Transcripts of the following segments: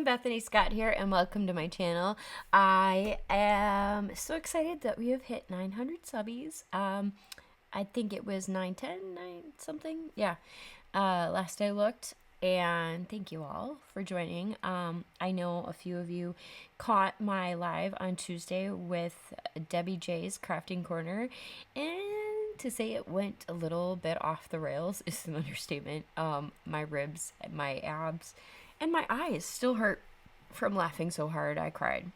Bethany Scott here, and welcome to my channel. I am so excited that we have hit 900 subbies. I think it was 910, 9 something. Yeah, last I looked. And thank you all for joining. I know a few of you caught my live on Tuesday with Debbie J's Crafting Corner, and to say it went a little bit off the rails is an understatement. My ribs, my abs, and my eyes still hurt from laughing so hard I cried.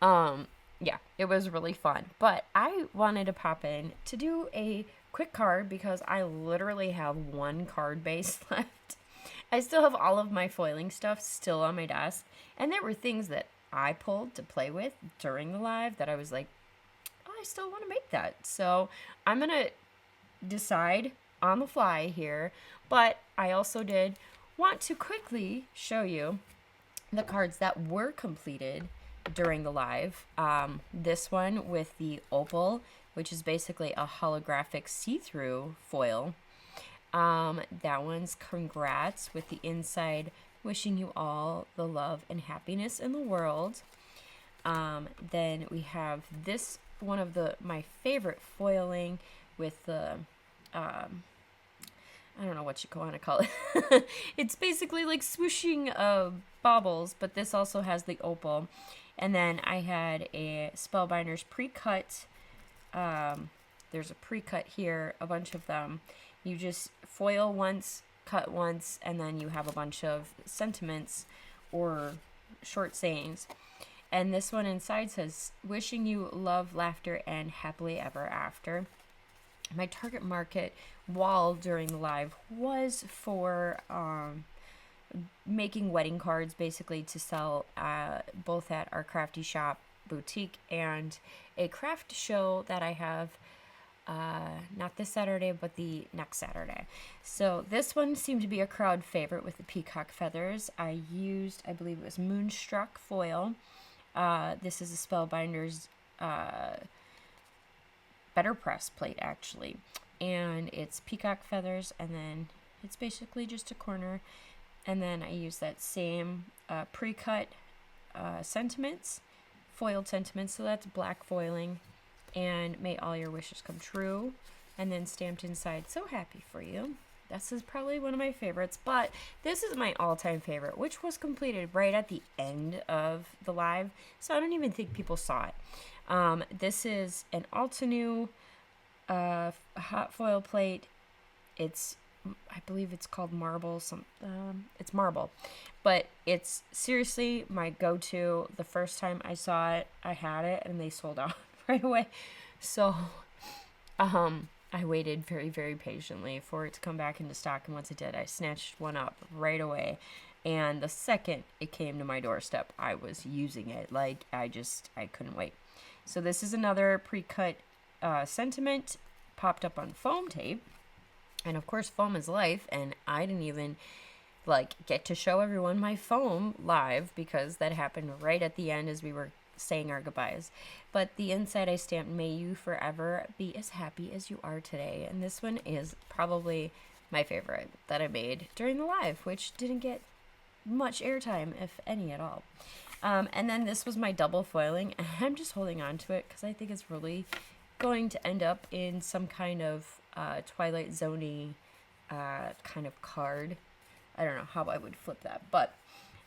Yeah, it was really fun. But I wanted to pop in to do a quick card because I literally have one card base left. I still have all of my foiling stuff still on my desk, and there were things that I pulled to play with during the live that I was like, oh, I still want to make that. So I'm going to decide on the fly here, but I also did want to quickly show you the cards that were completed during the live. This one with the opal, which is basically a holographic see-through foil. That one's congrats with the inside, wishing you all the love and happiness in the world. Then we have this one of my favorite foiling with the I don't know what you want to call it. It's basically like swooshing baubles, but this also has the opal. And then I had a Spellbinders pre-cut. There's a pre-cut here, a bunch of them. You just foil once, cut once, and then you have a bunch of sentiments or short sayings. And this one inside says, wishing you love, laughter, and happily ever after. My target market wall during the live was for making wedding cards, basically to sell both at our crafty shop boutique and a craft show that I have not this Saturday, but the next Saturday. So this one seemed to be a crowd favorite with the peacock feathers. I used, I believe it was Moonstruck foil. This is a Spellbinders better press plate, actually. And it's peacock feathers, and then it's basically just a corner. And then I use that same pre-cut sentiments, foiled sentiments, so that's black foiling. And may all your wishes come true. And then stamped inside, so happy for you. This is probably one of my favorites, but this is my all-time favorite, which was completed right at the end of the live, so I don't even think people saw it. This is an Altenew hot foil plate. It's, I believe it's called marble. It's marble, but it's seriously my go-to. The first time I saw it, I had it, and they sold out right away. So, I waited very, very patiently for it to come back into stock, and once it did, I snatched one up right away. And the second it came to my doorstep, I was using it. Like, I couldn't wait. So this is another pre-cut sentiment popped up on foam tape. And of course, foam is life, and I didn't even get to show everyone my foam live because that happened right at the end as we were saying our goodbyes. But the inside I stamped, may you forever be as happy as you are today. And this one is probably my favorite that I made during the live, which didn't get much airtime, if any at all. And then this was my double foiling, and I'm just holding on to it because I think it's really going to end up in some kind of Twilight Zone-y kind of card. I don't know how I would flip that, but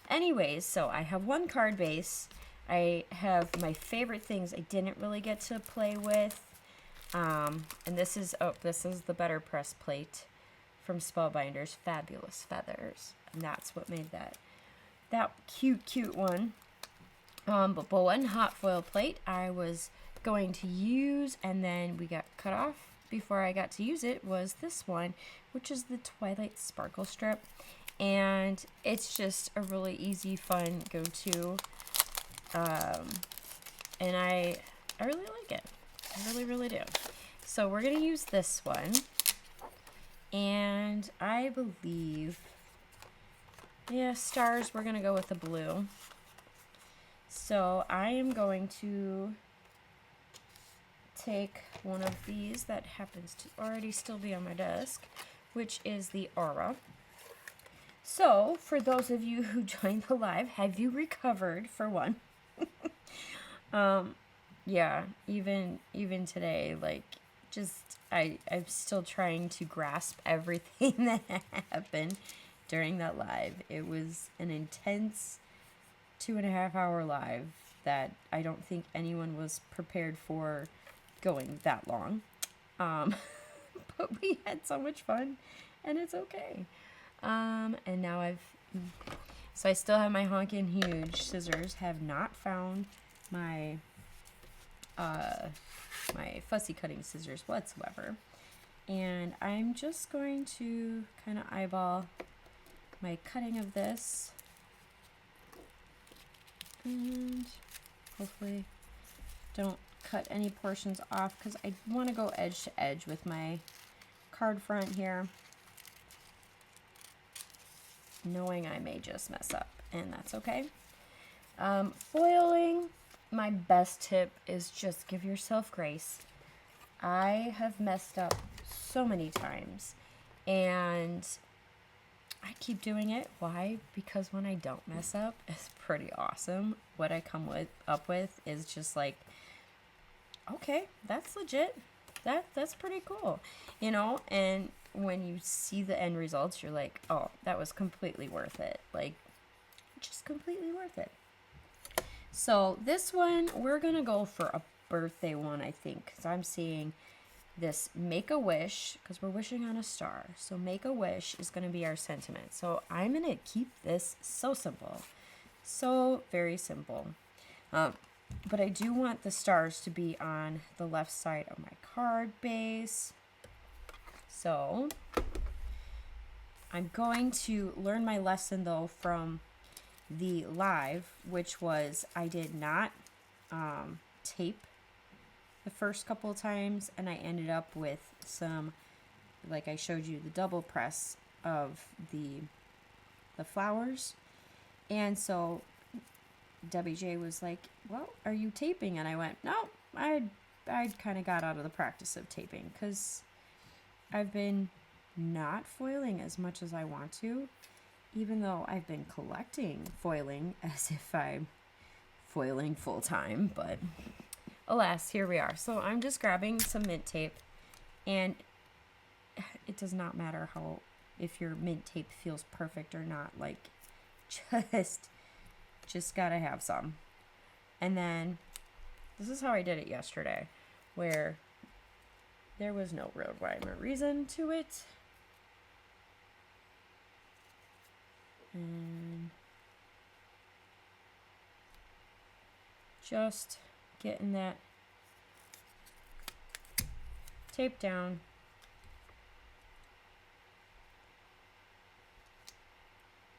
anyways, so I have one card base. I have my favorite things I didn't really get to play with, and this is the better press plate from Spellbinders, Fabulous Feathers, and that's what made that cute one. But one hot foil plate I was going to use, and then we got cut off before I got to use it, was this one, which is the Twilight Sparkle Strip, and it's just a really easy, fun go-to. And I really like it. I really, really do. So we're going to use this one. And I believe, yeah, stars, we're going to go with the blue. So I am going to take one of these that happens to already still be on my desk, which is the Aura. So, for those of you who joined the live, have you recovered for one? Yeah, even today, like, just I'm still trying to grasp everything that happened during that live. It was an intense 2.5 hour live that I don't think anyone was prepared for going that long. But we had so much fun, and it's okay. And now so I still have my honkin' huge scissors. Have not found my my fussy cutting scissors whatsoever. And I'm just going to kind of eyeball my cutting of this. And hopefully don't cut any portions off because I want to go edge to edge with my card front here, knowing I may just mess up, and that's okay. Foiling, my best tip is just give yourself grace. I have messed up so many times, and I keep doing it. Why? Because when I don't mess up, it's pretty awesome. What I come up with is just like, okay, that's legit. That's pretty cool, you know? And when you see the end results, you're like, oh, that was completely worth it. Like, just completely worth it. So this one, we're going to go for a birthday one, I think, because I'm seeing this make a wish, because we're wishing on a star. So make a wish is going to be our sentiment. So I'm going to keep this so simple. So very simple. But I do want the stars to be on the left side of my card base. So I'm going to learn my lesson though from the live, which was I did not tape the first couple of times, and I ended up with some, like I showed you, the double press of the flowers. And so WJ was like, well, are you taping? And I went, no, I kind of got out of the practice of taping because I've been not foiling as much as I want to, even though I've been collecting foiling as if I'm foiling full time, but alas, here we are. So I'm just grabbing some mint tape, and it does not matter if your mint tape feels perfect or not, like just gotta have some. And then this is how I did it yesterday, where there was no real rhyme or reason to it. And just getting that tape down.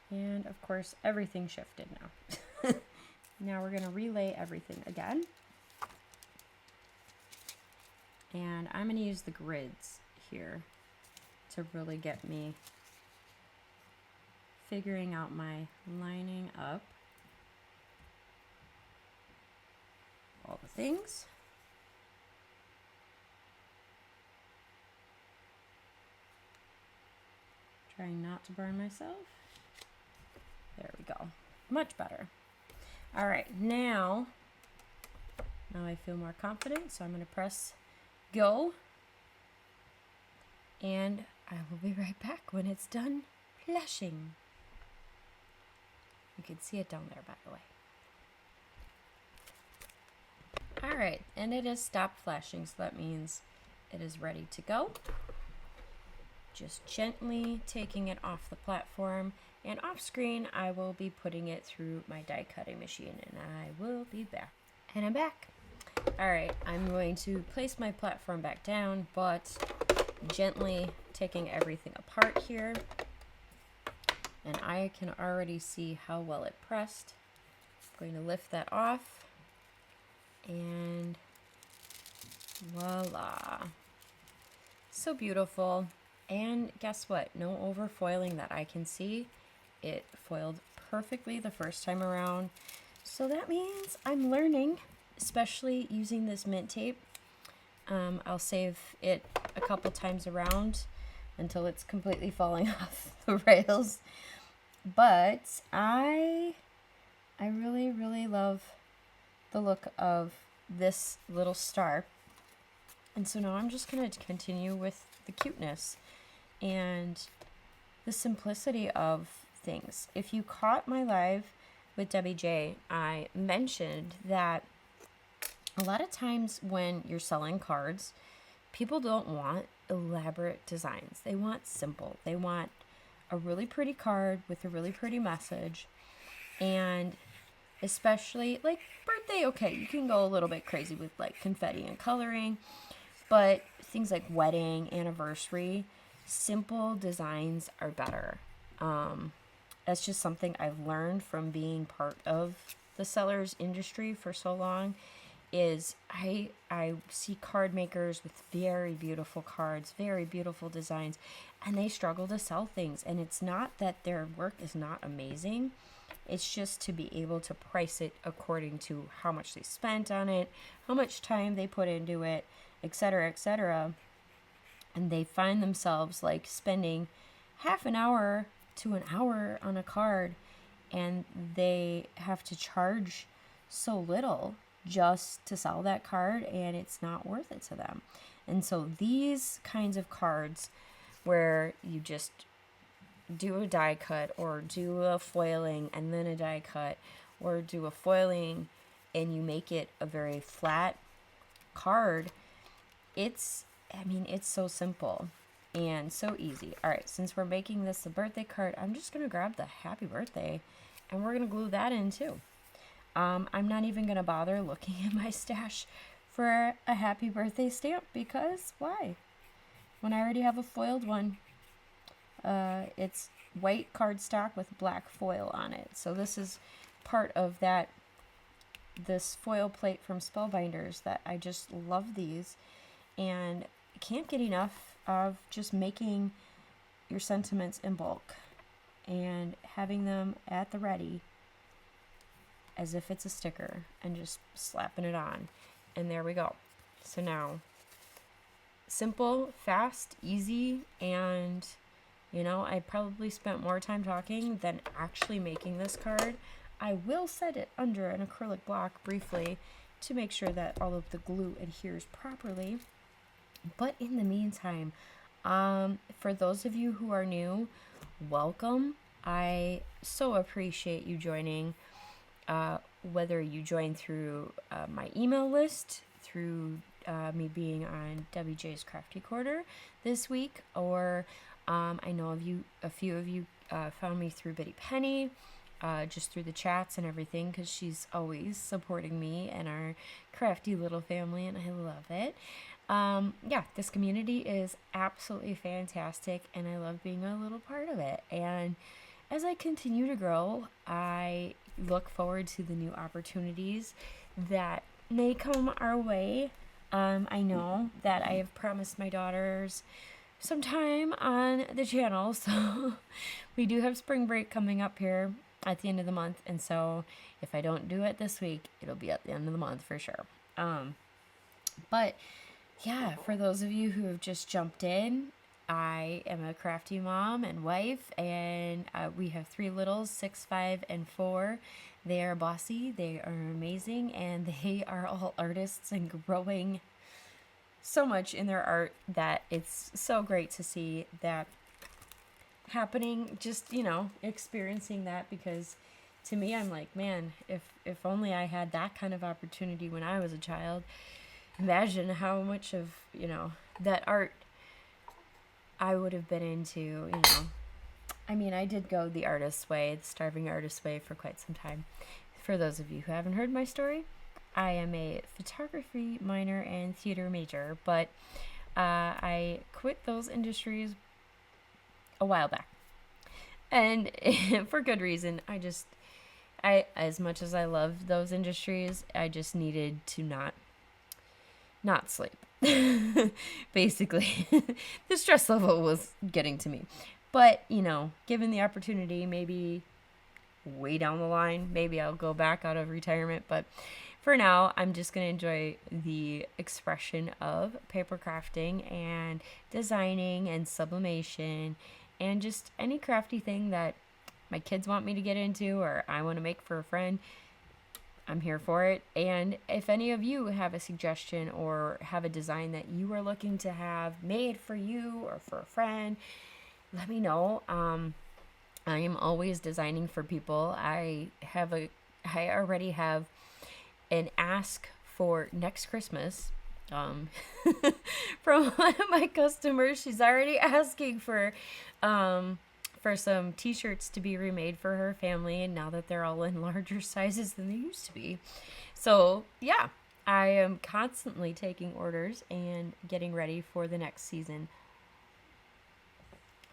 And of course, everything shifted now. Now we're going to relay everything again. And I'm going to use the grids here to really get me figuring out my lining up all the things. Trying not to burn myself. There we go. Much better. All right, now I feel more confident, so I'm going to press go. And I will be right back when it's done flashing. You can see it down there, by the way. All right, and it has stopped flashing, so that means it is ready to go. Just gently taking it off the platform, and off screen I will be putting it through my die cutting machine, and I will be back. And I'm back. All right, I'm going to place my platform back down, but gently taking everything apart here. And I can already see how well it pressed. I'm going to lift that off, and voila. So beautiful. And guess what? No overfoiling that I can see. It foiled perfectly the first time around. So that means I'm learning, especially using this mint tape. I'll save it a couple times around until it's completely falling off the rails. But I really, really love the look of this little star. And so now I'm just going to continue with the cuteness and the simplicity of things. If you caught my live with Debbie J, I mentioned that a lot of times when you're selling cards, people don't want elaborate designs. They want simple. They want a really pretty card with a really pretty message. And especially like birthday, okay, you can go a little bit crazy with like confetti and coloring, but things like wedding, anniversary, simple designs are better. That's just something I've learned from being part of the sellers industry for so long. Is I see card makers with very beautiful cards, very beautiful designs, and they struggle to sell things. And it's not that their work is not amazing. It's just to be able to price it according to how much they spent on it, how much time they put into it, etc., etc. And they find themselves like spending half an hour to an hour on a card, and they have to charge so little just to sell that card, and it's not worth it to them. And so these kinds of cards where you just do a die cut or do a foiling and then a die cut, or do a foiling and you make it a very flat card, it's so simple and so easy. All right, since we're making this a birthday card, I'm just going to grab the happy birthday and we're going to glue that in too. I'm not even going to bother looking at my stash for a happy birthday stamp, because why? When I already have a foiled one. It's white cardstock with black foil on it. So this is part of this foil plate from Spellbinders that I just love these, and can't get enough of just making your sentiments in bulk and having them at the ready as if it's a sticker and just slapping it on. And there we go. So now, simple, fast, easy, and I probably spent more time talking than actually making this card. I will set it under an acrylic block briefly to make sure that all of the glue adheres properly. But in the meantime, for those of you who are new, welcome. I so appreciate you joining. Whether you join through my email list, through me being on WJ's Crafty Corner this week, or I know a few of you found me through Bitty Penny, just through the chats and everything, because she's always supporting me and our crafty little family, and I love it. This community is absolutely fantastic, and I love being a little part of it. And as I continue to grow, I look forward to the new opportunities that may come our way. I know that I have promised my daughters some time on the channel, so we do have spring break coming up here at the end of the month, and so if I don't do it this week, it'll be at the end of the month for sure. But yeah, for those of you who have just jumped in, I am a crafty mom and wife, and we have 3 littles, 6, 5, and 4. They are bossy, they are amazing, and they are all artists and growing so much in their art that it's so great to see that happening, just, experiencing that, because to me, I'm like, man, if only I had that kind of opportunity when I was a child. Imagine how much of, that art I would have been into, I did go the artist's way, the starving artist's way for quite some time. For those of you who haven't heard my story, I am a photography minor and theater major, but I quit those industries a while back. And for good reason. I as much as I love those industries, I just needed to not sleep. Basically, the stress level was getting to me. But, given the opportunity, maybe way down the line, maybe I'll go back out of retirement. But for now, I'm just going to enjoy the expression of paper crafting and designing and sublimation and just any crafty thing that my kids want me to get into or I want to make for a friend, I'm here for it. And if any of you have a suggestion or have a design that you are looking to have made for you or for a friend, let me know. I am always designing for people. I already have an ask for next Christmas from one of my customers. She's already asking for some t-shirts to be remade for her family, and now that they're all in larger sizes than they used to be. So yeah, I am constantly taking orders and getting ready for the next season.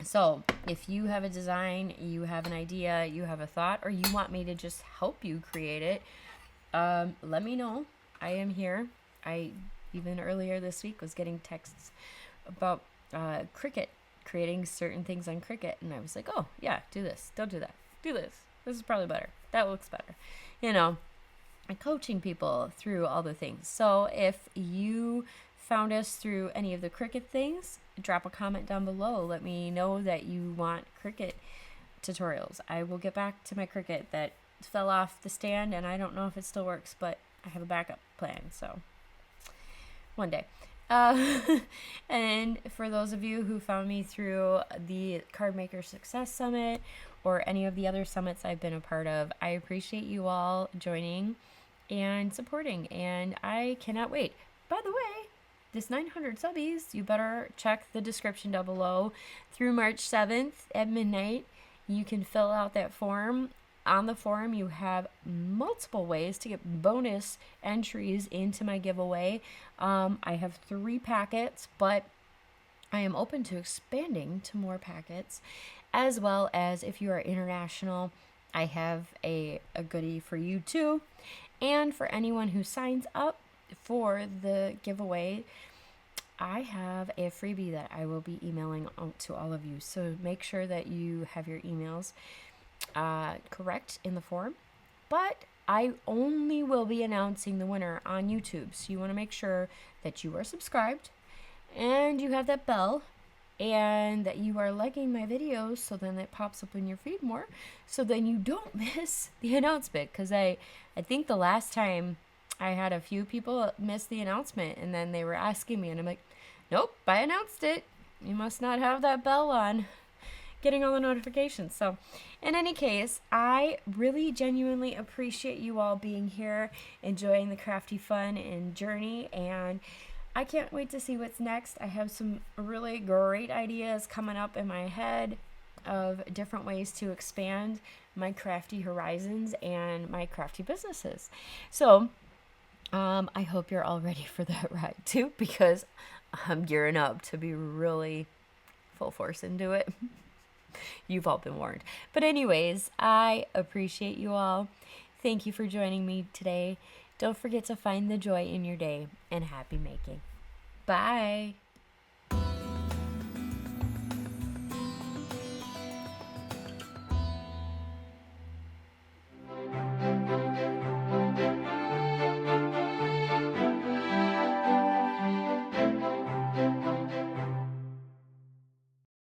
So if you have a design, you have an idea, you have a thought, or you want me to just help you create it, let me know. I am here. I even earlier this week was getting texts about Cricut, creating certain things on Cricut, and I was like, oh yeah, do this, don't do that, do this, this is probably better, that looks better, and coaching people through all the things. So if you found us through any of the Cricut things, drop a comment down below. Let me know that you want Cricut tutorials. I will get back to my Cricut that fell off the stand, and I don't know if it still works, but I have a backup plan, so one day. And for those of you who found me through the Cardmaker Success Summit or any of the other summits I've been a part of, I appreciate you all joining and supporting, and I cannot wait. By the way, this 900 subbies, you better check the description down below. Through March 7th at midnight, you can fill out that form. On the forum, you have multiple ways to get bonus entries into my giveaway. I have 3 packets, but I am open to expanding to more packets, as well as if you are international, I have a goodie for you too. And for anyone who signs up for the giveaway, I have a freebie that I will be emailing out to all of you. So make sure that you have your emails correct in the form, but I only will be announcing the winner on YouTube. So you want to make sure that you are subscribed and you have that bell and that you are liking my videos, so then it pops up in your feed more, so then you don't miss the announcement. Because I think the last time I had a few people miss the announcement, and then they were asking me, and I'm like, nope, I announced it. You must not have that bell on, getting all the notifications. So in any case, I really genuinely appreciate you all being here, enjoying the crafty fun and journey, and I can't wait to see what's next. I have some really great ideas coming up in my head of different ways to expand my crafty horizons and my crafty businesses. So I hope you're all ready for that ride too, because I'm gearing up to be really full force into it. You've all been warned. But anyways, I appreciate you all. Thank you for joining me today. Don't forget to find the joy in your day, and happy making. Bye.